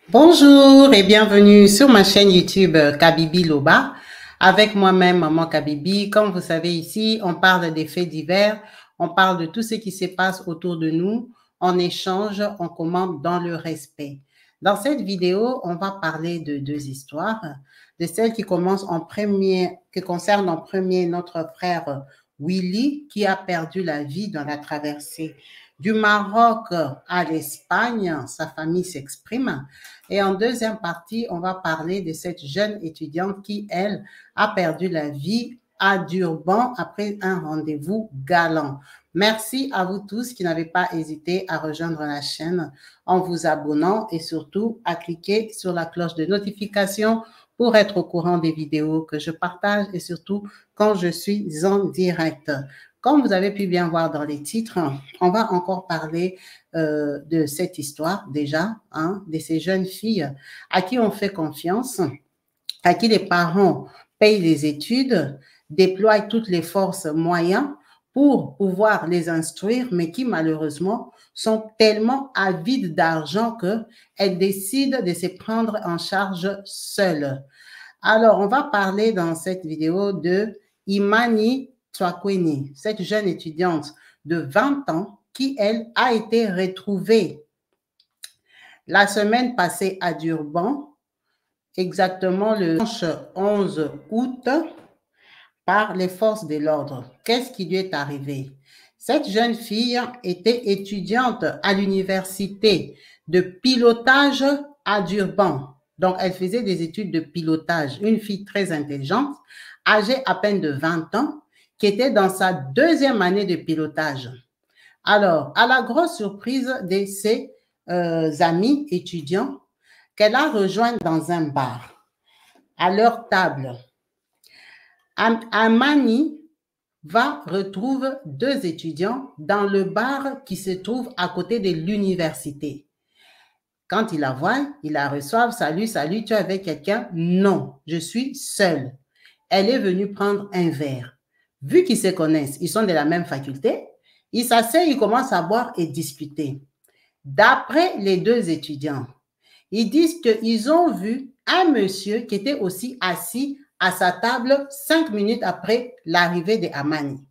Bonjour et bienvenue sur ma chaîne YouTube Kabibi Loba. Avec moi-même, Maman Kabibi. Comme vous savez ici, on parle des faits divers, on parle de tout ce qui se passe autour de nous, on échange, on commente dans le respect. Dans cette vidéo, on va parler de deux histoires, de celle qui commence en premier, qui concerne en premier notre frère Willy qui a perdu la vie dans la traversée du Maroc à l'Espagne. Sa famille s'exprime. Et en deuxième partie, on va parler de cette jeune étudiante qui, elle, a perdu la vie à Durban après un rendez-vous galant. Merci à vous tous qui n'avez pas hésité à rejoindre la chaîne en vous abonnant et surtout à cliquer sur la cloche de notification pour être au courant des vidéos que je partage et surtout quand je suis en direct. Comme vous avez pu bien voir dans les titres, on va encore parler de cette histoire déjà, de ces jeunes filles à qui on fait confiance, à qui les parents payent les études, déploient toutes les forces moyens pour pouvoir les instruire, mais qui malheureusement sont tellement avides d'argent qu'elles décident de se prendre en charge seules. Alors, on va parler dans cette vidéo de Imani Twakweni, cette jeune étudiante de 20 ans qui, elle, a été retrouvée la semaine passée à Durban, exactement le 11 août, par les forces de l'ordre. Qu'est-ce qui lui est arrivé? Cette jeune fille était étudiante à l'université de pilotage à Durban. Donc, elle faisait des études de pilotage. Une fille très intelligente, âgée à peine de 20 ans, qui était dans sa deuxième année de pilotage. Alors, à la grosse surprise de ses amis étudiants, qu'elle a rejoint dans un bar. À leur table, Amani retrouve deux étudiants dans le bar qui se trouve à côté de l'université. Quand il la voit, il la reçoit. Salut, salut, tu es avec quelqu'un? Non, je suis seule. Elle est venue prendre un verre. Vu qu'ils se connaissent, ils sont de la même faculté, ils s'asseyent, ils commencent à boire et discuter. D'après les deux étudiants, ils disent qu'ils ont vu un monsieur qui était aussi assis à sa table 5 minutes après l'arrivée de Amani.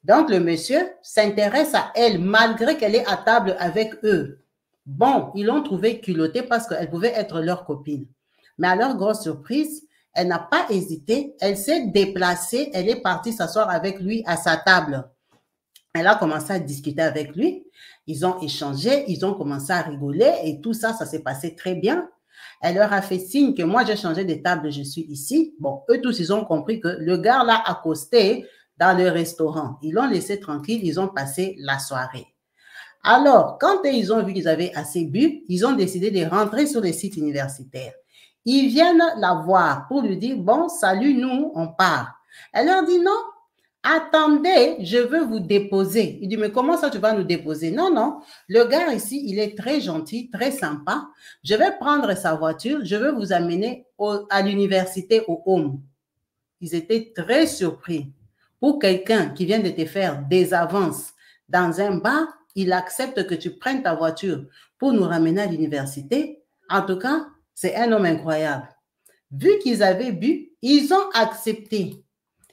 Donc, le monsieur s'intéresse à elle malgré qu'elle est à table avec eux. Bon, ils l'ont trouvée culottée parce qu'elle pouvait être leur copine. Mais à leur grosse surprise, elle n'a pas hésité. Elle s'est déplacée. Elle est partie s'asseoir avec lui à sa table. Elle a commencé à discuter avec lui. Ils ont échangé. Ils ont commencé à rigoler et tout ça, ça s'est passé très bien. Elle leur a fait signe que moi, j'ai changé de table, je suis ici. Bon, eux tous, ils ont compris que le gars l'a accosté dans le restaurant. Ils l'ont laissé tranquille, ils ont passé la soirée. Alors, quand ils ont vu qu'ils avaient assez bu, ils ont décidé de rentrer sur le site universitaire. Ils viennent la voir pour lui dire, bon, salut, nous, on part. Elle leur dit, non, attendez, je veux vous déposer. Il dit, mais comment ça tu vas nous déposer? Non, non, le gars ici, il est très gentil, très sympa. Je vais prendre sa voiture, je veux vous amener à l'université au home. Ils étaient très surpris. Pour quelqu'un qui vient de te faire des avances dans un bar, il accepte que tu prennes ta voiture pour nous ramener à l'université. En tout cas, c'est un homme incroyable. Vu qu'ils avaient bu, ils ont accepté.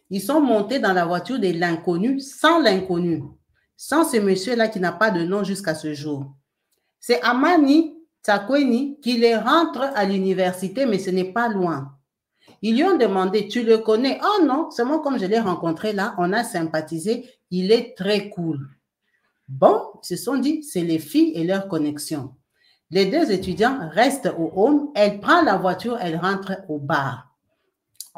Ils sont montés dans la voiture de l'inconnu, sans l'inconnu, sans ce monsieur-là qui n'a pas de nom jusqu'à ce jour. C'est Amani Twakweni qui les rentre à l'université, mais ce n'est pas loin. Ils lui ont demandé, tu le connais? Oh non, seulement comme je l'ai rencontré là, on a sympathisé, il est très cool. Bon, ils se sont dit, c'est les filles et leur connexion. Les deux étudiants restent au home, elle prend la voiture, elle rentre au bar.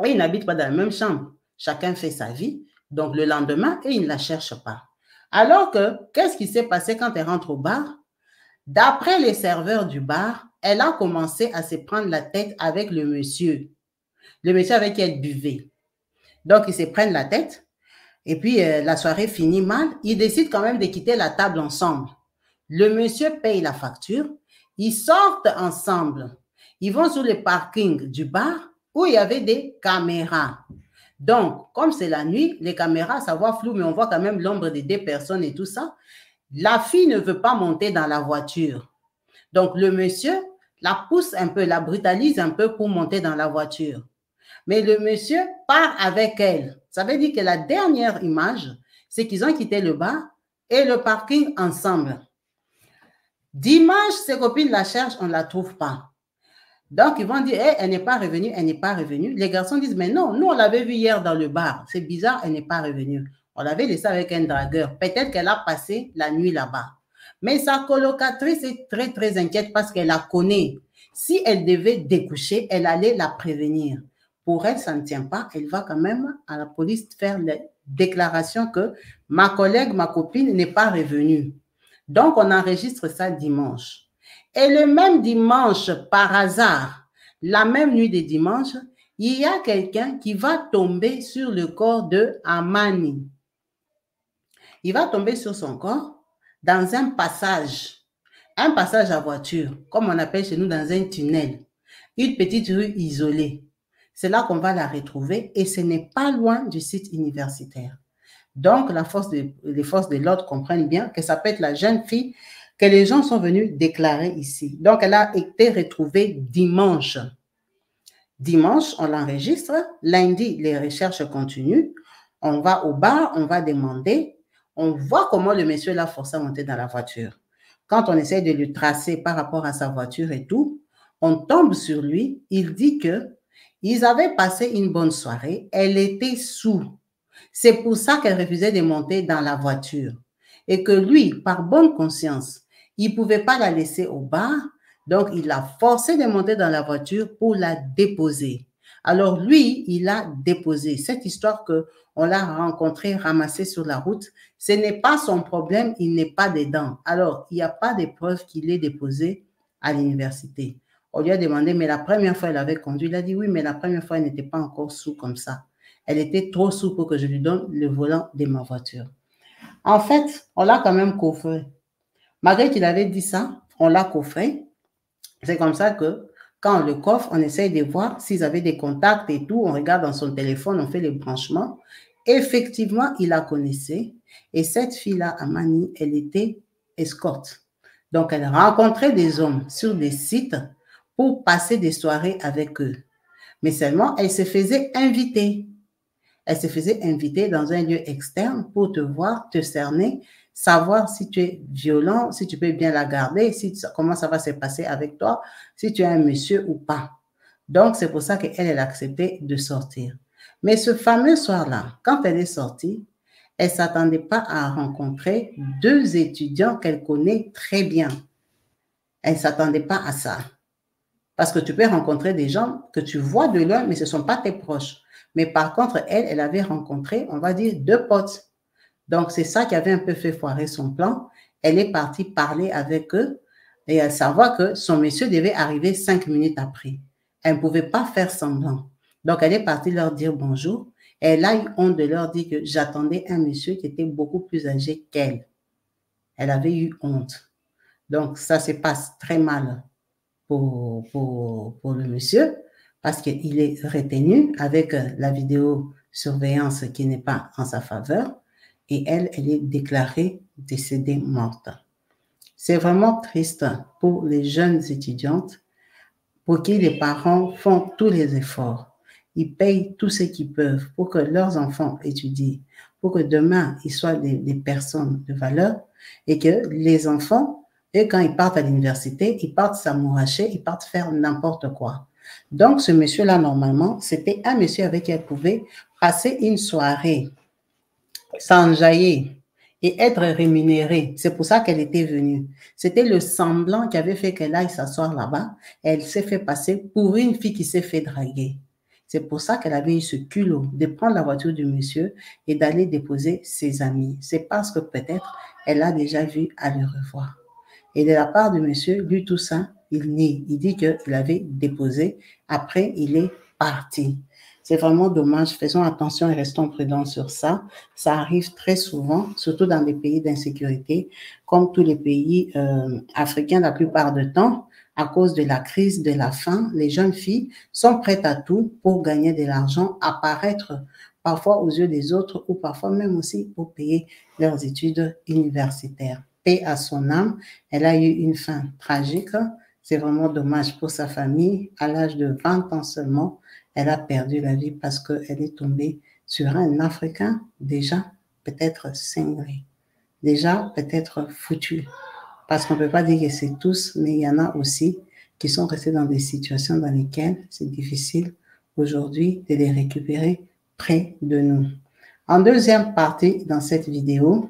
Et ils n'habitent pas dans la même chambre. Chacun fait sa vie. Donc, le lendemain, ils ne la cherchent pas. Alors que, qu'est-ce qui s'est passé quand elle rentre au bar? D'après les serveurs du bar, elle a commencé à se prendre la tête avec le monsieur avec qui elle buvait. Donc, ils se prennent la tête. Et puis, la soirée finit mal. Ils décident quand même de quitter la table ensemble. Le monsieur paye la facture. Ils sortent ensemble. Ils vont sur le parking du bar où il y avait des caméras. Donc, comme c'est la nuit, les caméras, ça voit flou, mais on voit quand même l'ombre des deux personnes et tout ça. La fille ne veut pas monter dans la voiture. Donc, le monsieur la pousse un peu, la brutalise un peu pour monter dans la voiture. Mais le monsieur part avec elle. Ça veut dire que la dernière image, c'est qu'ils ont quitté le bar et le parking ensemble. Dimanche, ses copines la cherchent, on ne la trouve pas. Donc, ils vont dire, hey, elle n'est pas revenue, elle n'est pas revenue. Les garçons disent, mais non, nous, on l'avait vue hier dans le bar. C'est bizarre, elle n'est pas revenue. On l'avait laissée avec un dragueur. Peut-être qu'elle a passé la nuit là-bas. Mais sa colocatrice est très, très inquiète parce qu'elle la connaît. Si elle devait découcher, elle allait la prévenir. Pour elle, ça ne tient pas. Elle va quand même à la police faire la déclaration que ma collègue, ma copine n'est pas revenue. Donc, on enregistre ça dimanche. Et le même dimanche, par hasard, la même nuit de dimanche, il y a quelqu'un qui va tomber sur le corps de Amani. Il va tomber sur son corps dans un passage à voiture, comme on appelle chez nous dans un tunnel, une petite rue isolée. C'est là qu'on va la retrouver et ce n'est pas loin du site universitaire. Donc, les forces de l'ordre comprennent bien que ça peut être la jeune fille que les gens sont venus déclarer ici. Donc, elle a été retrouvée dimanche. Dimanche, on l'enregistre. Lundi, les recherches continuent. On va au bar, on va demander. On voit comment le monsieur l'a forcé à monter dans la voiture. Quand on essaie de lui tracer par rapport à sa voiture et tout, on tombe sur lui. Il dit qu'ils avaient passé une bonne soirée. Elle était sous. C'est pour ça qu'elle refusait de monter dans la voiture. Et que lui, par bonne conscience, il ne pouvait pas la laisser au bar, donc il l'a forcé de monter dans la voiture pour la déposer. Alors lui, il a déposé. Cette histoire qu'on l'a rencontré, ramassé sur la route, ce n'est pas son problème, il n'est pas dedans. Alors, il n'y a pas de preuve qu'il est déposé à l'université. On lui a demandé, mais la première fois, elle avait conduit. Il a dit, oui, mais la première fois, elle n'était pas encore sous comme ça. Elle était trop sous pour que je lui donne le volant de ma voiture. En fait, on l'a quand même coffré. Malgré qu'il avait dit ça, on l'a coffré. C'est comme ça que quand on le coffre, on essaye de voir s'ils avaient des contacts et tout. On regarde dans son téléphone, on fait les branchements. Effectivement, il la connaissait. Et cette fille-là, Amani, elle était escorte. Donc, elle rencontrait des hommes sur des sites pour passer des soirées avec eux. Mais seulement, elle se faisait inviter. Elle se faisait inviter dans un lieu externe pour te voir, te cerner, savoir si tu es violent, si tu peux bien la garder, comment ça va se passer avec toi, si tu es un monsieur ou pas. Donc, c'est pour ça qu'elle, elle a accepté de sortir. Mais ce fameux soir-là, quand elle est sortie, elle ne s'attendait pas à rencontrer deux étudiants qu'elle connaît très bien. Elle ne s'attendait pas à ça. Parce que tu peux rencontrer des gens que tu vois de loin, mais ce ne sont pas tes proches. Mais par contre, elle avait rencontré, on va dire, deux potes. Donc, c'est ça qui avait un peu fait foirer son plan. Elle est partie parler avec eux et elle savait que son monsieur devait arriver 5 minutes après. Elle ne pouvait pas faire semblant. Donc, elle est partie leur dire bonjour. Elle a eu honte de leur dire que j'attendais un monsieur qui était beaucoup plus âgé qu'elle. Elle avait eu honte. Donc, ça se passe très mal pour le monsieur parce qu'il est retenu avec la vidéosurveillance qui n'est pas en sa faveur et elle est déclarée décédée morte. C'est vraiment triste pour les jeunes étudiantes pour qui les parents font tous les efforts. Ils payent tout ce qu'ils peuvent pour que leurs enfants étudient, pour que demain, ils soient des personnes de valeur et que les enfants, et quand ils partent à l'université, ils partent s'amouracher, ils partent faire n'importe quoi. Donc, ce monsieur-là, normalement, c'était un monsieur avec qui elle pouvait passer une soirée, s'enjailler et être rémunérée. C'est pour ça qu'elle était venue. C'était le semblant qui avait fait qu'elle aille s'asseoir là-bas. Elle s'est fait passer pour une fille qui s'est fait draguer. C'est pour ça qu'elle avait eu ce culot de prendre la voiture du monsieur et d'aller déposer ses amis. C'est parce que peut-être elle a déjà vu à le revoir. Et de la part du monsieur, lui, tout ça, il nie. Il dit qu'il avait déposé. Après, il est parti. C'est vraiment dommage. Faisons attention et restons prudents sur ça. Ça arrive très souvent, surtout dans des pays d'insécurité, comme tous les pays africains la plupart du temps. À cause de la crise, de la faim, les jeunes filles sont prêtes à tout pour gagner de l'argent, apparaître parfois aux yeux des autres ou parfois même aussi pour payer leurs études universitaires. Paix à son âme, elle a eu une fin tragique. C'est vraiment dommage pour sa famille. À l'âge de 20 ans seulement, elle a perdu la vie parce qu'elle est tombée sur un Africain déjà peut-être cinglé, déjà peut-être foutu. Parce qu'on ne peut pas dire que c'est tous, mais il y en a aussi qui sont restés dans des situations dans lesquelles c'est difficile aujourd'hui de les récupérer près de nous. En deuxième partie dans cette vidéo,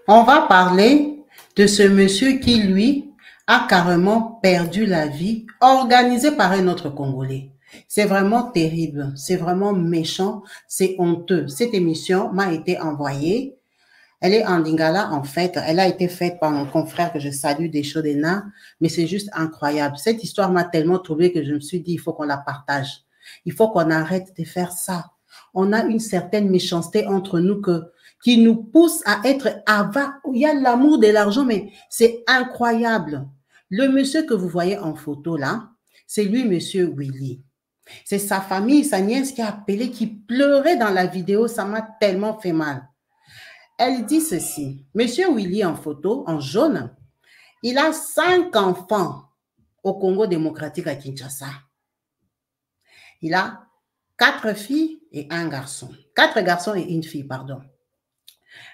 on va parler de ce monsieur qui, lui, a carrément perdu la vie, organisé par un autre Congolais. C'est vraiment terrible, c'est vraiment méchant, c'est honteux. Cette émission m'a été envoyée. Elle est en Lingala, en fait. Elle a été faite par mon confrère que je salue, des Chodena, mais c'est juste incroyable. Cette histoire m'a tellement troublée que je me suis dit, il faut qu'on la partage. Il faut qu'on arrête de faire ça. On a une certaine méchanceté entre nous qui nous pousse à être avares. Il y a l'amour de l'argent, mais c'est incroyable. Le monsieur que vous voyez en photo là, c'est lui, monsieur Willy. C'est sa famille, sa nièce qui a appelé, qui pleurait dans la vidéo. Ça m'a tellement fait mal. Elle dit ceci, monsieur Willy en photo, en jaune, il a 5 enfants au Congo démocratique à Kinshasa. Il a 4 filles et un garçon. 4 garçons et une fille, pardon.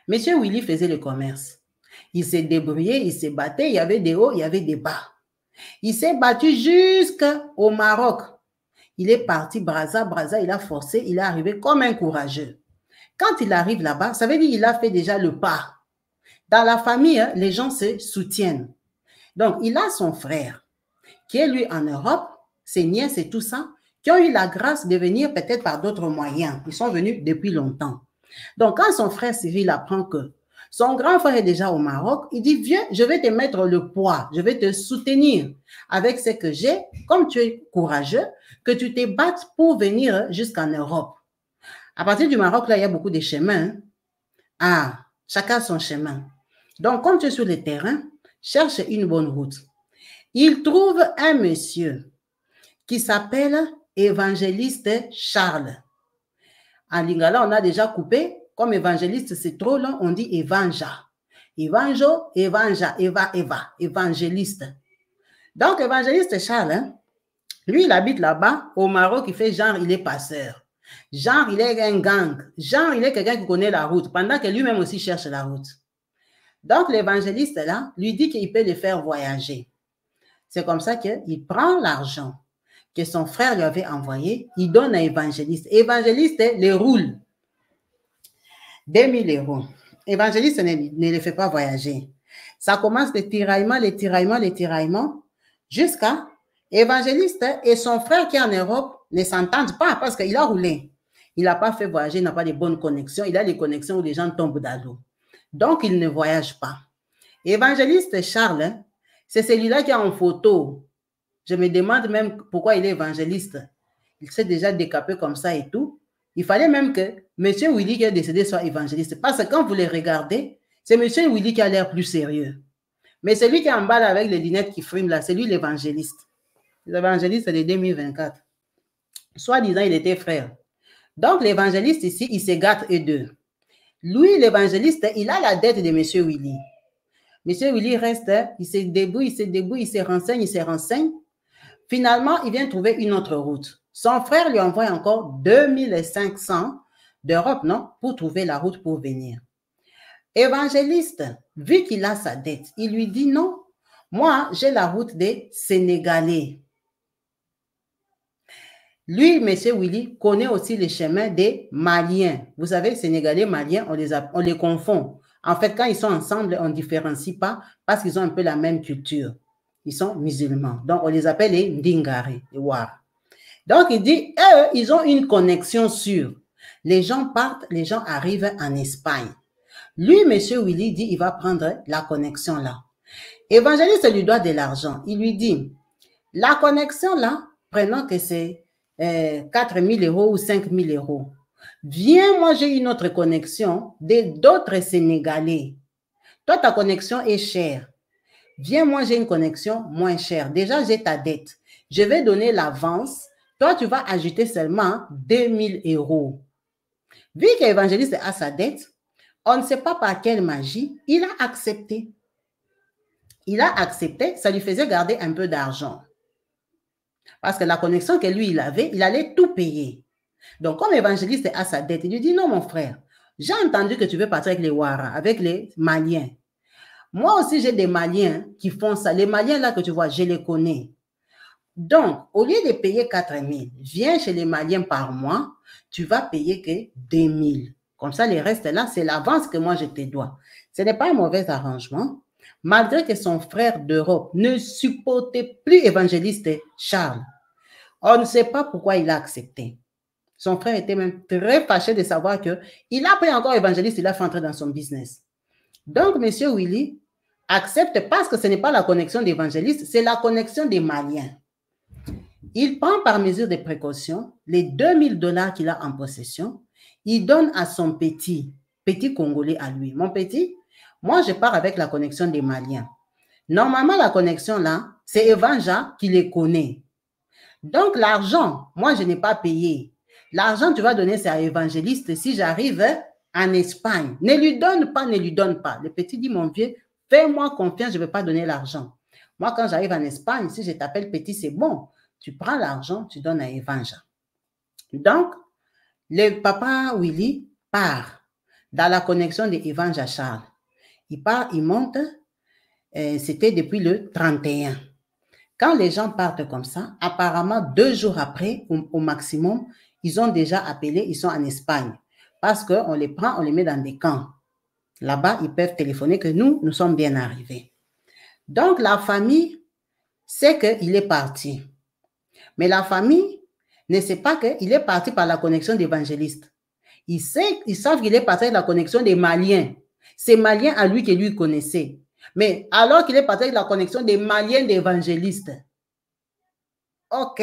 Monsieur Willy faisait le commerce. Il s'est débrouillé, il s'est battu, il y avait des hauts, il y avait des bas. Il s'est battu jusqu'au Maroc. Il est parti, Brazza, il a forcé, il est arrivé comme un courageux. Quand il arrive là-bas, ça veut dire qu'il a fait déjà le pas. Dans la famille, les gens se soutiennent. Donc, il a son frère qui est lui en Europe, ses nièces et tout ça, qui ont eu la grâce de venir peut-être par d'autres moyens. Ils sont venus depuis longtemps. Donc, quand son frère Cyril apprend que son grand frère est déjà au Maroc, il dit, viens, je vais te mettre le poids, je vais te soutenir avec ce que j'ai, comme tu es courageux, que tu te battes pour venir jusqu'en Europe. À partir du Maroc, là, il y a beaucoup de chemins. Ah, chacun son chemin. Donc, comme tu es sur le terrain, cherche une bonne route. Il trouve un monsieur qui s'appelle Évangéliste Charles. En lingala, on a déjà coupé. Comme évangéliste, c'est trop long, on dit évangea. Évanjo, évangea, Eva, évangéliste. Donc, évangéliste Charles, hein, lui, il habite là-bas, au Maroc, il fait genre, il est passeur. Genre, il est un gang. Genre, il est quelqu'un qui connaît la route, pendant que lui-même aussi cherche la route. Donc, l'évangéliste, là, lui dit qu'il peut le faire voyager. C'est comme ça qu'il prend l'argent que son frère lui avait envoyé, il donne à évangéliste. Évangéliste les roule. 2000 €. Évangéliste ne le fait pas voyager. Ça commence les tiraillements, jusqu'à évangéliste et son frère qui est en Europe ne s'entendent pas parce qu'il a roulé. Il n'a pas fait voyager, il n'a pas de bonnes connexions. Il a des connexions où les gens tombent dans l'eau. Donc, il ne voyage pas. Évangéliste Charles, c'est celui-là qui est en photo. Je me demande même pourquoi il est évangéliste. Il s'est déjà décapé comme ça et tout. Il fallait même que M. Willy qui est décédé soit évangéliste. Parce que quand vous les regardez, c'est M. Willy qui a l'air plus sérieux. Mais celui qui est en bas là, avec les lunettes qui friment là, c'est lui l'évangéliste. L'évangéliste de 2024. Soit disant, il était frère. Donc, l'évangéliste ici, il se gâte eux deux. Lui, l'évangéliste, il a la dette de M. Willy. M. Willy reste, il se débrouille, il se renseigne. Finalement, il vient trouver une autre route. Son frère lui envoie encore 2500 d'Europe, non, pour trouver la route pour venir. Évangéliste, vu qu'il a sa dette, il lui dit non, moi, j'ai la route des Sénégalais. Lui, M. Willy, connaît aussi les chemins des Maliens. Vous savez, Sénégalais, Maliens, on les confond. En fait, quand ils sont ensemble, on ne différencie pas parce qu'ils ont un peu la même culture. Ils sont musulmans. Donc, on les appelle les Ndingare, les Ouar. Donc, il dit, eux, ils ont une connexion sûre. Les gens partent, les gens arrivent en Espagne. Lui, M. Willy, dit, il va prendre la connexion là. Évangéliste lui doit de l'argent. Il lui dit, la connexion là, prenons que c'est 4 000 € ou 5 000 €. Viens, moi, j'ai une autre connexion d'autres Sénégalais. Toi, ta connexion est chère. Viens, moi, j'ai une connexion moins chère. Déjà, j'ai ta dette. Je vais donner l'avance. Toi, tu vas ajouter seulement 2000 €. Vu qu'Évangéliste a sa dette, on ne sait pas par quelle magie, il a accepté. Il a accepté, ça lui faisait garder un peu d'argent. Parce que la connexion que lui, il avait, il allait tout payer. Donc, comme évangéliste a sa dette, il lui dit, non, mon frère, j'ai entendu que tu veux partir avec les Ouara, avec les Maliens. Moi aussi, j'ai des Maliens qui font ça. Les Maliens là que tu vois, je les connais. Donc, au lieu de payer 4 000, viens chez les Maliens par mois, tu vas payer que 2 000. Comme ça, les restes là, c'est l'avance que moi je te dois. Ce n'est pas un mauvais arrangement, malgré que son frère d'Europe ne supportait plus évangéliste Charles. On ne sait pas pourquoi il a accepté. Son frère était même très fâché de savoir qu'il a pris encore évangéliste, il a fait entrer dans son business. Donc, M. Willy accepte parce que ce n'est pas la connexion d'évangéliste, c'est la connexion des Maliens. Il prend par mesure de précaution les 2 000 $ qu'il a en possession, il donne à son petit Congolais à lui. Mon petit, moi je pars avec la connexion des Maliens. Normalement, la connexion là, c'est Evanja qui les connaît. Donc, l'argent, moi je n'ai pas payé. L'argent, tu vas donner, c'est à évangéliste si j'arrive en Espagne. Ne lui donne pas, ne lui donne pas. Le petit dit, mon vieux, fais-moi confiance, je ne vais pas donner l'argent. Moi, quand j'arrive en Espagne, si je t'appelle petit, c'est bon. Tu prends l'argent, tu donnes à Evanja. Donc, le papa Willy part dans la connexion de Evanja Charles. Il part, il monte, c'était depuis le 31. Quand les gens partent comme ça, apparemment 2 jours après, au maximum, ils ont déjà appelé, ils sont en Espagne. Parce qu'on les prend, on les met dans des camps. Là-bas, ils peuvent téléphoner que nous sommes bien arrivés. Donc, la famille sait qu'il est parti. Mais la famille ne sait pas qu'il est parti par la connexion d'évangéliste. Ils savent qu'il est parti avec la connexion des Maliens. C'est Maliens à lui que lui connaissait. Mais alors qu'il est parti avec la connexion des Maliens d'évangélistes. OK.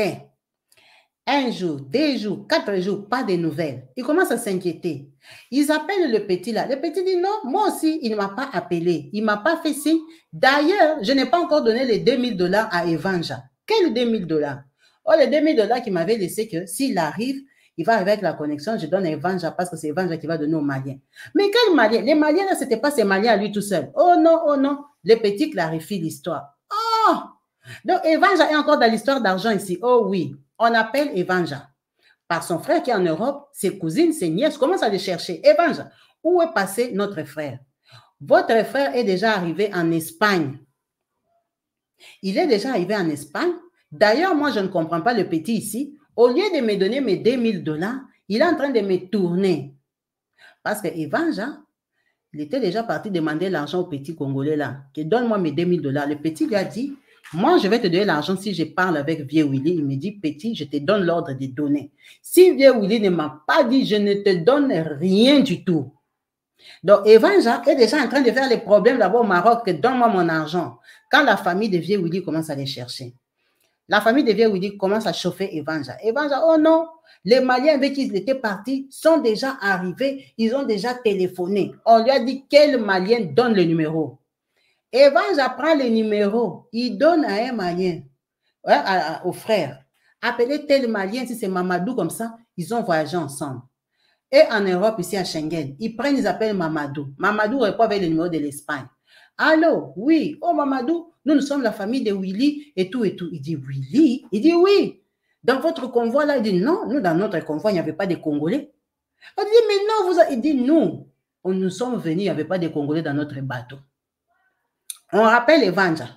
1 jour, 2 jours, 4 jours, pas de nouvelles. Ils commencent à s'inquiéter. Ils appellent le petit là. Le petit dit non, moi aussi, il ne m'a pas appelé. Il ne m'a pas fait signe. D'ailleurs, je n'ai pas encore donné les 2 000 $ à Evanja. Quels 2 000 $? Oh, les 2 000 $ qu'il m'avait laissé que s'il arrive, il va avec la connexion, je donne à Evanja parce que c'est Evanja qui va donner aux Maliens. Mais quels Maliens? Les Maliens là, ce n'était pas ces Maliens à lui tout seul. Oh non, oh non. Le petit clarifie l'histoire. Oh! Donc, Evanja est encore dans l'histoire d'argent ici. Oh oui, on appelle Evanja. Par son frère qui est en Europe, ses cousines, ses nièces commencent à le chercher. Evanja, où est passé notre frère? Votre frère est déjà arrivé en Espagne. Il est déjà arrivé en Espagne. D'ailleurs, moi, je ne comprends pas le petit ici. Au lieu de me donner mes 2 000 $, il est en train de me tourner. Parce que Evanja, il était déjà parti demander l'argent au petit Congolais là, que donne-moi mes 2 000 $. Le petit lui a dit, moi, je vais te donner l'argent si je parle avec Vieux Willy. Il me dit, petit, je te donne l'ordre de donner. Si Vieux Willy ne m'a pas dit, je ne te donne rien du tout. Donc, Evanja est déjà en train de faire les problèmes là-bas au Maroc, que donne-moi mon argent. Quand la famille de Vieux Willy commence à les chercher, la famille de Vieux Willy commence à chauffer Evanja. Evanja, oh non, les Maliens avec qui ils étaient partis sont déjà arrivés, ils ont déjà téléphoné. On lui a dit quel Malien donne le numéro. Evanja prend le numéro, il donne à un Malien, au frère. Appelez tel Malien, si c'est Mamadou comme ça, ils ont voyagé ensemble. Et en Europe, ici à Schengen, ils prennent, ils appellent Mamadou. Mamadou répond avec le numéro de l'Espagne. Allô, oui, oh Mamadou, nous sommes la famille de Willy et tout et tout. Il dit Willy? Il dit oui. Dans votre convoi là, il dit non, nous dans notre convoi, il n'y avait pas de Congolais. On dit mais non, il dit nous sommes venus, il n'y avait pas de Congolais dans notre bateau. On rappelle Evanja.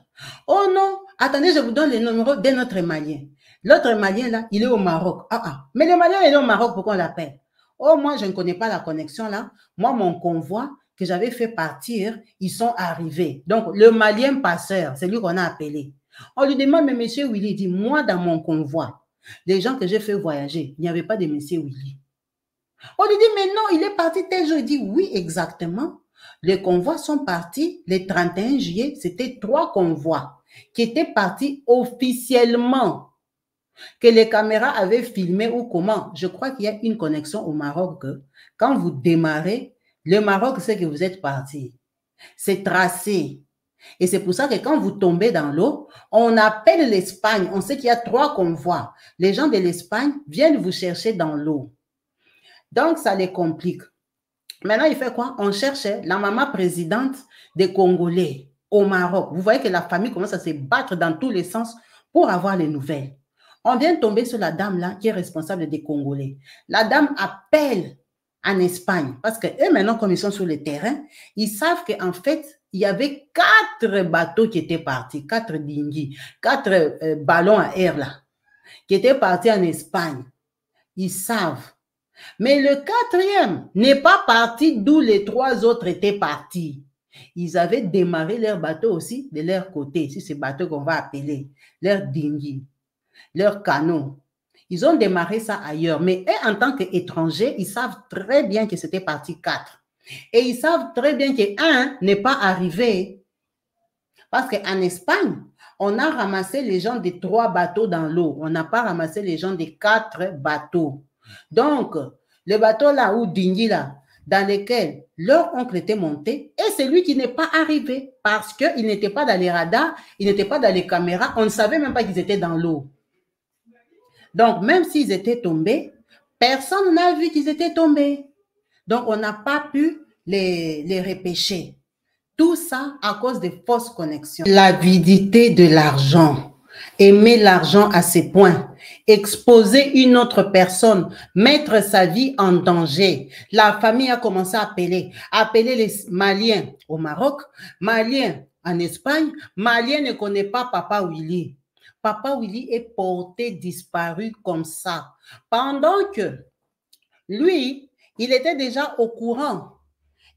Oh non, attendez, je vous donne le numéro de notre Malien. L'autre Malien là, il est au Maroc. Mais le Malien il est au Maroc, pourquoi on l'appelle? Oh, moi, je ne connais pas la connexion là. Moi, mon convoi que j'avais fait partir, ils sont arrivés. Donc, le Malien passeur, c'est lui qu'on a appelé. On lui demande, mais monsieur Willy, dit, moi, dans mon convoi, les gens que j'ai fait voyager, il n'y avait pas de monsieur Willy. On lui dit, mais non, il est parti tel jour. Il dit, oui, exactement. Les convois sont partis le 31 juillet. C'était 3 convois qui étaient partis officiellement, que les caméras avaient filmé ou comment. Je crois qu'il y a une connexion au Maroc que quand vous démarrez, le Maroc sait que vous êtes parti. C'est tracé. Et c'est pour ça que quand vous tombez dans l'eau, on appelle l'Espagne. On sait qu'il y a 3 convois. Les gens de l'Espagne viennent vous chercher dans l'eau. Donc, ça les complique. Maintenant, il fait quoi? On cherche la maman présidente des Congolais. au Maroc. Vous voyez que la famille commence à se battre dans tous les sens pour avoir les nouvelles. On vient de tomber sur la dame là qui est responsable des Congolais. La dame appelle en Espagne parce que eux maintenant, comme ils sont sur le terrain, ils savent qu'en fait, il y avait 4 bateaux qui étaient partis, 4 dinghy, 4 ballons à air là, qui étaient partis en Espagne. Ils savent. Mais le 4e n'est pas parti d'où les 3 autres étaient partis. Ils avaient démarré leur bateau aussi de leur côté, si c'est bateau qu'on va appeler, leur dinghy, leur canot. Ils ont démarré ça ailleurs. Mais eux, en tant qu'étrangers, ils savent très bien que c'était parti 4. Et ils savent très bien qu'un n'est pas arrivé. Parce qu'en Espagne, on a ramassé les gens des 3 bateaux dans l'eau. On n'a pas ramassé les gens des 4 bateaux. Donc, le bateau là, ou dinghy là, dans lequel leur oncle était monté, et c'est lui qui n'est pas arrivé parce qu'il n'était pas dans les radars, il n'était pas dans les caméras, on ne savait même pas qu'ils étaient dans l'eau. Donc, même s'ils étaient tombés, personne n'a vu qu'ils étaient tombés. Donc, on n'a pas pu les repêcher. Tout ça à cause des fausses connexions. L'avidité de l'argent. Aimer l'argent à ce point. Exposer une autre personne. Mettre sa vie en danger. La famille a commencé à appeler les Maliens au Maroc, Maliens en Espagne. Malien ne connaît pas Papa Willy. Papa Willy est porté disparu comme ça. Pendant que lui, il était déjà au courant.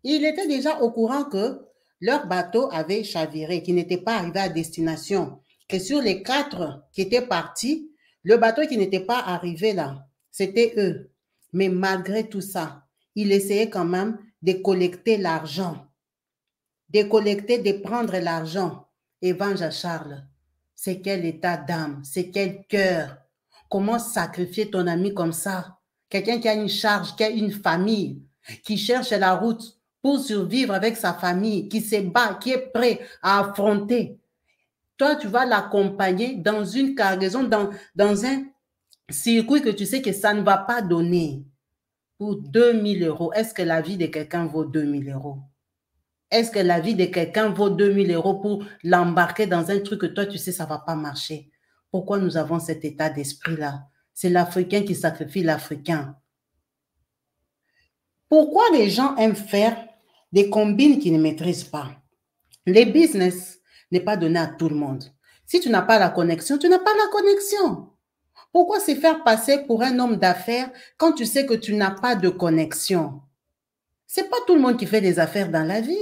Il était déjà au courant que leur bateau avait chaviré, qu'ils n'étaient pas arrivés à destination. Que sur les 4 qui étaient partis, le bateau qui n'était pas arrivé là, c'était eux. Mais malgré tout ça, il essayait quand même de collecter l'argent. De prendre l'argent. Et Vanja Charles, c'est quel état d'âme, c'est quel cœur. Comment sacrifier ton ami comme ça? Quelqu'un qui a une charge, qui a une famille, qui cherche la route pour survivre avec sa famille, qui se bat, qui est prêt à affronter. Toi, tu vas l'accompagner dans une cargaison, dans un circuit que tu sais que ça ne va pas donner. Pour 2000 €, est-ce que la vie de quelqu'un vaut 2000 €? Est-ce que la vie de quelqu'un vaut 2000 € pour l'embarquer dans un truc que toi, tu sais, ça ne va pas marcher? Pourquoi nous avons cet état d'esprit-là? C'est l'Africain qui sacrifie l'Africain. Pourquoi les gens aiment faire des combines qu'ils ne maîtrisent pas? Les business n'est pas donné à tout le monde. Si tu n'as pas la connexion, tu n'as pas la connexion. Pourquoi se faire passer pour un homme d'affaires quand tu sais que tu n'as pas de connexion? Ce n'est pas tout le monde qui fait des affaires dans la vie.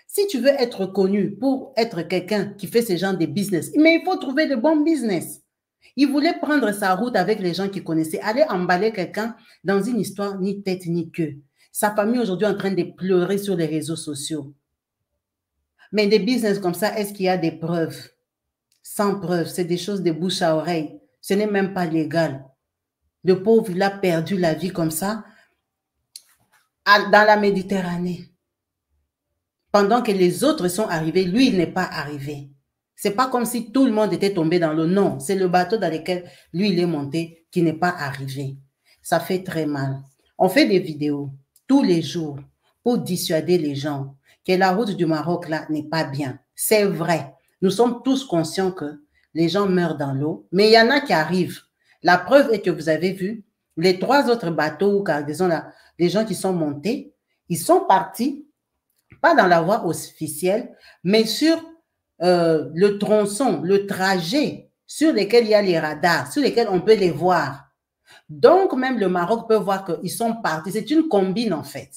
Si tu veux être connu pour être quelqu'un qui fait ce genre de business, mais il faut trouver de bons business. Il voulait prendre sa route avec les gens qui connaissaient, aller emballer quelqu'un dans une histoire ni tête ni queue. Sa famille aujourd'hui est en train de pleurer sur les réseaux sociaux. Mais des business comme ça, est-ce qu'il y a des preuves? Sans preuves, c'est des choses de bouche à oreille. Ce n'est même pas légal. Le pauvre, il a perdu la vie comme ça dans la Méditerranée. Pendant que les autres sont arrivés, lui, il n'est pas arrivé. Ce n'est pas comme si tout le monde était tombé dans l'eau. Non, c'est le bateau dans lequel lui, il est monté qui n'est pas arrivé. Ça fait très mal. On fait des vidéos tous les jours pour dissuader les gens que la route du Maroc, là, n'est pas bien. C'est vrai. Nous sommes tous conscients que les gens meurent dans l'eau, mais il y en a qui arrivent. La preuve est que vous avez vu, les 3 autres bateaux ou cargaisons, là, les gens qui sont montés, ils sont partis, pas dans la voie officielle, mais sur le tronçon, le trajet sur lequel il y a les radars, sur lesquels on peut les voir. Donc, même le Maroc peut voir qu'ils sont partis. C'est une combine, en fait.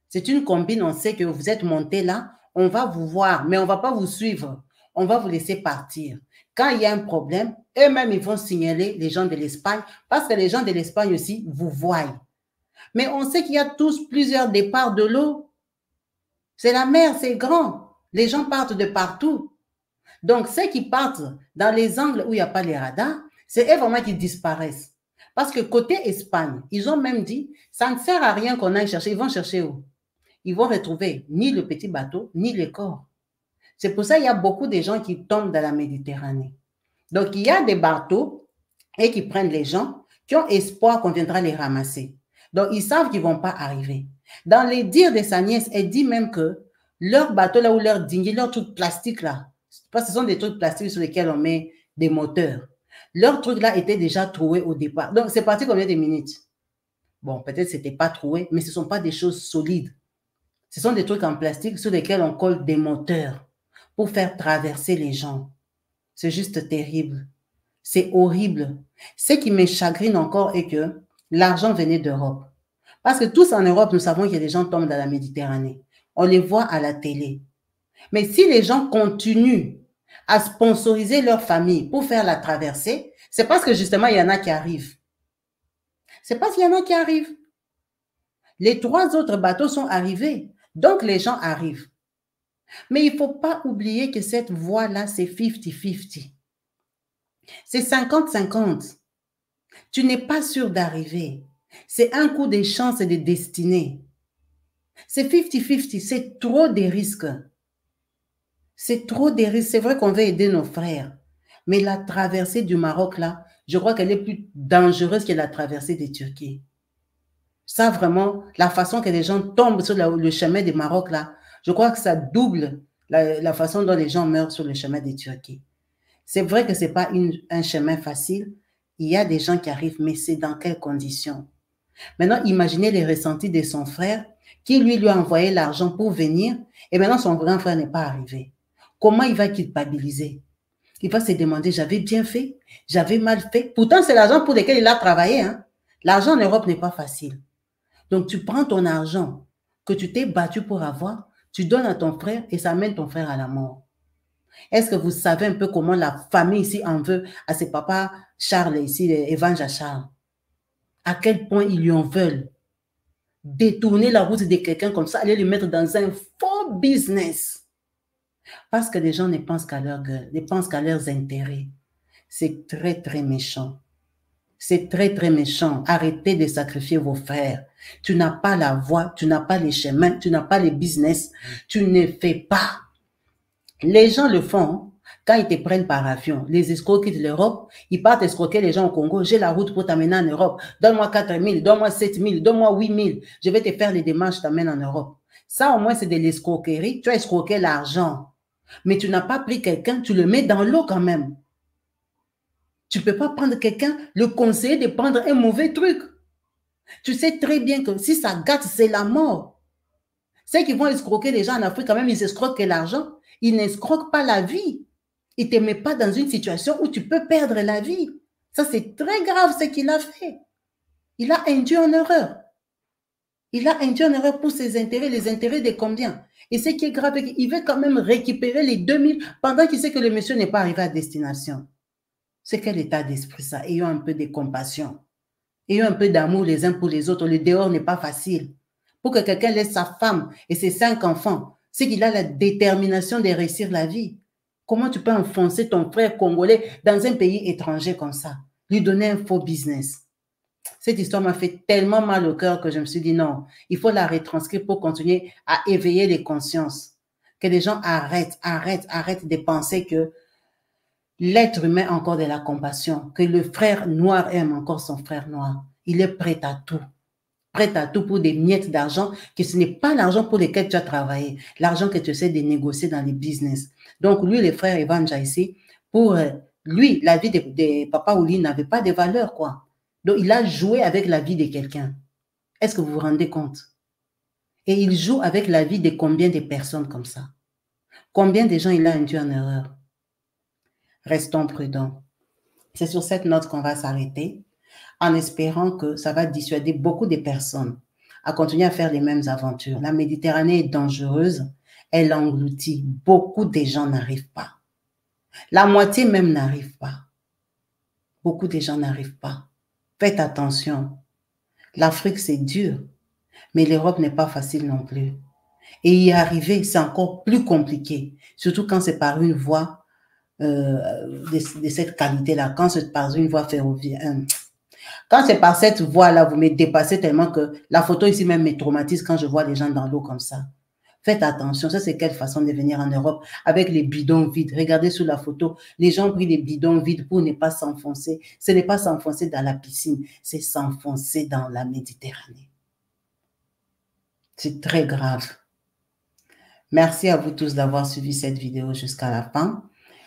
C'est une combine, on sait que vous êtes monté là, on va vous voir, mais on ne va pas vous suivre. On va vous laisser partir. Quand il y a un problème, eux-mêmes, ils vont signaler les gens de l'Espagne, parce que les gens de l'Espagne aussi vous voient. Mais on sait qu'il y a tous plusieurs départs de l'eau. C'est la mer, c'est grand. Les gens partent de partout. Donc, ceux qui partent dans les angles où il n'y a pas les radars, c'est eux vraiment qui disparaissent. Parce que côté Espagne, ils ont même dit, ça ne sert à rien qu'on aille chercher. Ils vont chercher où? Ils vont retrouver ni le petit bateau, ni les corps. C'est pour ça qu'il y a beaucoup de gens qui tombent dans la Méditerranée. Donc, il y a des bateaux et qui prennent les gens qui ont espoir qu'on viendra les ramasser. Donc, ils savent qu'ils ne vont pas arriver. Dans les dires de sa nièce, elle dit même que Leurs bateaux là ou leurs dinghies, leurs trucs plastiques là, parce que ce sont des trucs plastiques sur lesquels on met des moteurs. Leurs trucs là étaient déjà troués au départ. Donc, c'est parti combien de minutes? Bon, peut-être ce n'était pas troué, mais ce ne sont pas des choses solides. Ce sont des trucs en plastique sur lesquels on colle des moteurs pour faire traverser les gens. C'est juste terrible. C'est horrible. Ce qui me chagrine encore est que l'argent venait d'Europe. Parce que tous en Europe, nous savons qu'il y a des gens qui tombent dans la Méditerranée. On les voit à la télé. Mais si les gens continuent à sponsoriser leur famille pour faire la traversée, c'est parce que justement, il y en a qui arrivent. C'est parce qu'il y en a qui arrivent. Les 3 autres bateaux sont arrivés. Donc, les gens arrivent. Mais il ne faut pas oublier que cette voie-là, c'est 50-50. C'est 50-50. Tu n'es pas sûr d'arriver. C'est un coup de chance et de destinée. C'est 50-50. C'est trop des risques. C'est trop des risques. C'est vrai qu'on veut aider nos frères. Mais la traversée du Maroc, là, je crois qu'elle est plus dangereuse que la traversée de Turquie. Ça, vraiment, la façon que les gens tombent sur le chemin du Maroc, là, je crois que ça double la façon dont les gens meurent sur le chemin de Turquie. C'est vrai que ce n'est pas un chemin facile. Il y a des gens qui arrivent, mais c'est dans quelles conditions? Maintenant, imaginez les ressentis de son frère qui, lui a envoyé l'argent pour venir et maintenant son grand frère n'est pas arrivé. Comment il va culpabiliser? Il va se demander, j'avais bien fait, j'avais mal fait. Pourtant, c'est l'argent pour lequel il a travaillé. Hein? L'argent en Europe n'est pas facile. Donc, tu prends ton argent que tu t'es battu pour avoir, tu donnes à ton frère et ça mène ton frère à la mort. Est-ce que vous savez un peu comment la famille ici en veut à ses papas Charles ici, Evanja Charles? À quel point ils lui en veulent? Détourner la route de quelqu'un comme ça, aller le mettre dans un faux business. Parce que les gens ne pensent qu'à leur gueule, ne pensent qu'à leurs intérêts. C'est très, très méchant. C'est très, très méchant. Arrêtez de sacrifier vos frères. Tu n'as pas la voie, tu n'as pas les chemins, tu n'as pas les business. Tu ne fais pas. Les gens le font quand ils te prennent par avion. Les escrocs quittent l'Europe, ils partent escroquer les gens au Congo. J'ai la route pour t'amener en Europe. Donne-moi 4 000, donne-moi 7 000, donne-moi 8 000. Je vais te faire les démarches, je t'amène en Europe. Ça, au moins, c'est de l'escroquerie. Tu as escroqué l'argent. Mais tu n'as pas pris quelqu'un, tu le mets dans l'eau quand même. Tu ne peux pas prendre quelqu'un, le conseiller de prendre un mauvais truc. Tu sais très bien que si ça gâte, c'est la mort. Ceux qui vont escroquer les gens en Afrique, quand même, ils escroquent l'argent. Ils n'escroquent pas la vie. Ils ne te mettent pas dans une situation où tu peux perdre la vie. Ça, c'est très grave ce qu'il a fait. Il a induit en erreur. Il a induit en erreur pour ses intérêts, les intérêts de combien? Et ce qui est grave, il veut quand même récupérer les 2000 pendant qu'il sait que le monsieur n'est pas arrivé à destination. C'est quel état d'esprit ça? Ayons un peu de compassion. Ayons un peu d'amour les uns pour les autres. Le dehors n'est pas facile. Pour que quelqu'un laisse sa femme et ses 5 enfants, c'est qu'il a la détermination de réussir la vie. Comment tu peux enfoncer ton frère congolais dans un pays étranger comme ça? Lui donner un faux business. Cette histoire m'a fait tellement mal au cœur que je me suis dit non, il faut la retranscrire pour continuer à éveiller les consciences. Que les gens arrêtent de penser que l'être humain a encore de la compassion, que le frère noir aime encore son frère noir. Il est prêt à tout. Prêt à tout pour des miettes d'argent, que ce n'est pas l'argent pour lequel tu as travaillé, l'argent que tu essaies de négocier dans les business. Donc, lui, le frère Evanja ici, pour lui, la vie de Papa Ouli n'avait pas de valeur, quoi. Donc, il a joué avec la vie de quelqu'un. Est-ce que vous vous rendez compte? Et il joue avec la vie de combien de personnes comme ça? Combien de gens il a induit en erreur? Restons prudents. C'est sur cette note qu'on va s'arrêter, en espérant que ça va dissuader beaucoup de personnes à continuer à faire les mêmes aventures. La Méditerranée est dangereuse, elle engloutit. Beaucoup de gens n'arrivent pas. La moitié même n'arrive pas. Beaucoup de gens n'arrivent pas. Faites attention. L'Afrique, c'est dur, mais l'Europe n'est pas facile non plus. Et y arriver, c'est encore plus compliqué, surtout quand c'est par une voie de cette qualité-là, quand c'est par une voie ferroviaire. Quand c'est par cette voie-là, vous me dépassez tellement que la photo ici même me traumatise quand je vois les gens dans l'eau comme ça. Faites attention, ça c'est quelle façon de venir en Europe avec les bidons vides. Regardez sur la photo, les gens ont pris des bidons vides pour ne pas s'enfoncer. Ce n'est pas s'enfoncer dans la piscine, c'est s'enfoncer dans la Méditerranée. C'est très grave. Merci à vous tous d'avoir suivi cette vidéo jusqu'à la fin.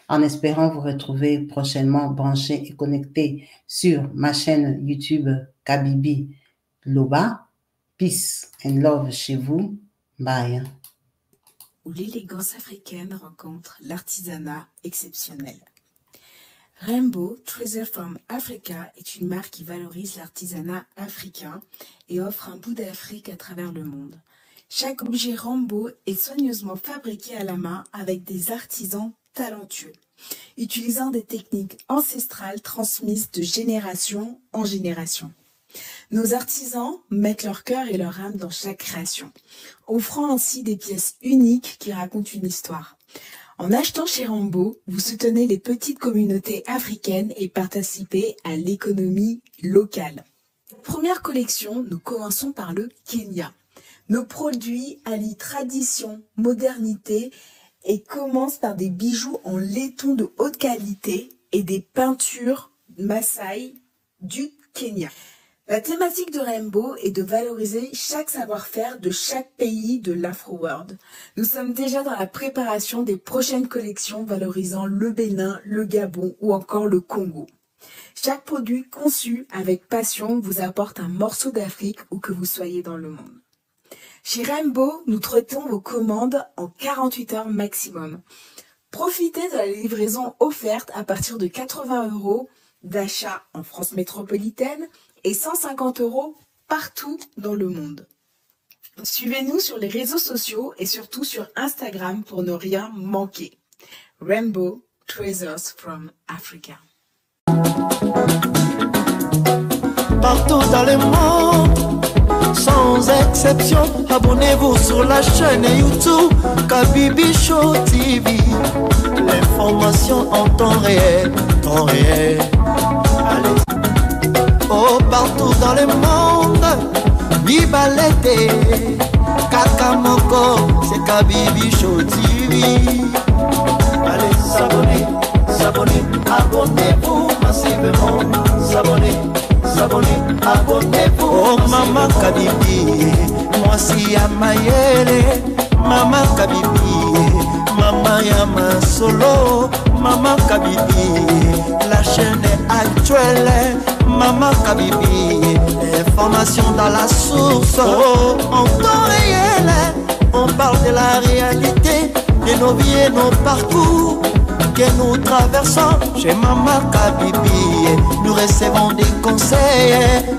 En espérant vous retrouver prochainement branchés et connectés sur ma chaîne YouTube Kabibi Loba. Peace and love chez vous. Bye. Où l'élégance africaine rencontre l'artisanat exceptionnel. Rainbow Treasure from Africa est une marque qui valorise l'artisanat africain et offre un bout d'Afrique à travers le monde. Chaque objet Rainbow est soigneusement fabriqué à la main avec des artisans talentueux, utilisant des techniques ancestrales transmises de génération en génération. Nos artisans mettent leur cœur et leur âme dans chaque création, offrant ainsi des pièces uniques qui racontent une histoire. En achetant chez Rainbow, vous soutenez les petites communautés africaines et participez à l'économie locale. Première collection, nous commençons par le Kenya. Nos produits allient tradition, modernité et commencent par des bijoux en laiton de haute qualité et des peintures Maasai du Kenya. La thématique de Rainbow est de valoriser chaque savoir-faire de chaque pays de l'Afro-World. Nous sommes déjà dans la préparation des prochaines collections valorisant le Bénin, le Gabon ou encore le Congo. Chaque produit conçu avec passion vous apporte un morceau d'Afrique où que vous soyez dans le monde. Chez Rainbow, nous traitons vos commandes en 48 heures maximum. Profitez de la livraison offerte à partir de 80 € d'achat en France métropolitaine et 150 € partout dans le monde. Suivez-nous sur les réseaux sociaux et surtout sur Instagram pour ne rien manquer. Rainbow Treasures from Africa. Partout dans le monde, sans exception, abonnez-vous sur la chaîne YouTube Kabibi Show TV. L'information en temps réel, temps réel. Allez. Oh, partout dans le monde, Bibalete, Kakamoko, c'est Kabibi Show TV. Allez, s'abonner, s'abonner, abonnez-vous massivement, s'abonner, s'abonner, abonnez-vous. Oh, Maman Kabibi, moi si à Mayele, Maman Kabibi, Maman Yama Solo, Maman Kabibi, la chaîne est actuelle. Maman Kabibi, information dans la source. Oh, en temps réel, on parle de la réalité, de nos vies et nos parcours que nous traversons. Chez Maman Kabibi, nous recevons des conseils,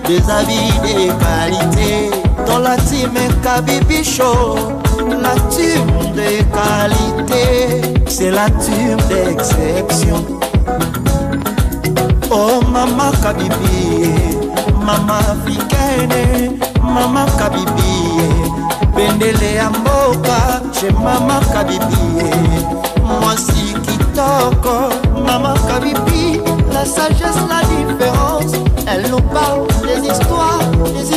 des avis, des qualités. Dans la team Kabibi Show, la team de qualité, c'est la team d'exception. Oh, Maman Kabibi, Maman africaine, Maman Kabibi, Bendele Amboka, chez Maman Kabibi, moi si Kitoko, Maman Kabibi, la sagesse, la différence, elle nous parle des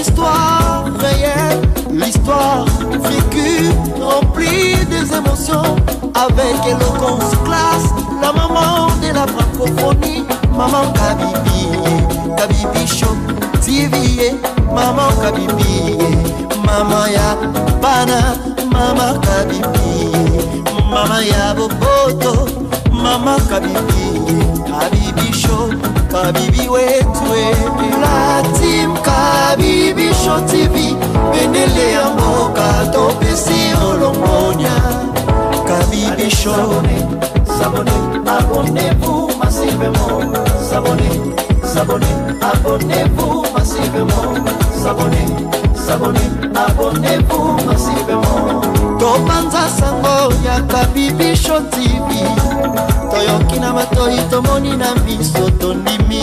histoires réelles, l'histoire vécue, remplie des émotions, avec éloquence classe, la maman de la francophonie. Maman Kabibi, Kabibi Show TV, Maman Kabibi, Maman ya Bana, Maman Kabibi, Maman ya Boboto, Maman Kabibi, Kabibi Show, Kabibi wetwe, la team Kabibi Show TV, Benele Amboka, Topesi Olongonia, Kabibi Show. S'abonnez, abonnez-vous massivement. S'abonnez, s'abonnez, abonnez-vous massivement. S'abonnez, s'abonnez, abonnez-vous massivement. Tobanza sango ya Kabibi Show TV. Toyoki na matoi tomoni na miso tondimi.